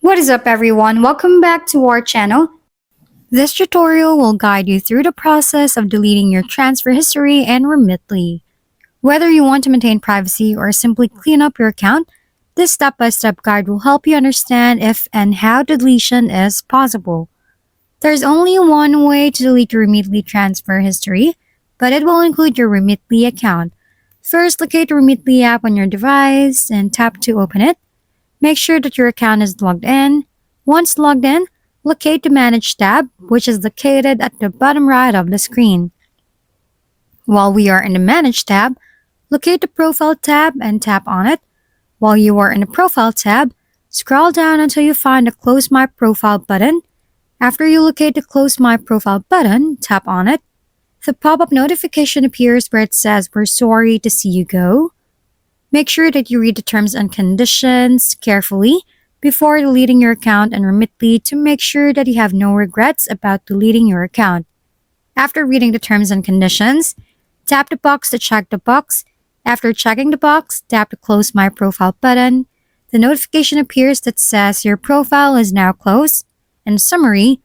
What is up everyone? Welcome back to our channel. This tutorial will guide you through the process of deleting your transfer history in Remitly. Whether you want to maintain privacy or simply clean up your account, this step-by-step guide will help you understand if and how deletion is possible. There's only one way to delete your Remitly transfer history, but it will include your Remitly account. First, locate the Remitly app on your device and tap to open it. Make sure that your account is logged in. Once logged in, locate the Manage tab, which is located at the bottom right of the screen. While we are in the Manage tab, locate the Profile tab and tap on it. While you are in the Profile tab, scroll down until you find the Close My Profile button. After you locate the Close My Profile button, tap on it. The pop-up notification appears where it says, "We're sorry to see you go." Make sure that you read the terms and conditions carefully before deleting your account and Remitly to make sure that you have no regrets about deleting your account. After reading the terms and conditions, tap the box to check the box. After checking the box, tap the Close My Profile button. The notification appears that says your profile is now closed. In summary,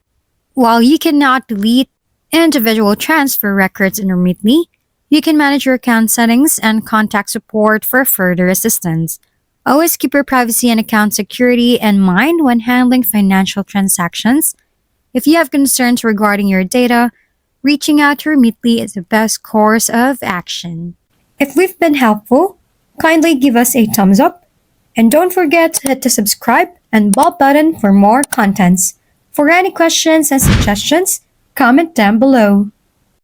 while you cannot delete individual transfer records in Remitly, you can manage your account settings and contact support for further assistance. Always keep your privacy and account security in mind when handling financial transactions. If you have concerns regarding your data, reaching out to Remitly is the best course of action. If we've been helpful, kindly give us a thumbs up. And don't forget to hit the subscribe and bell button for more contents. For any questions and suggestions, comment down below.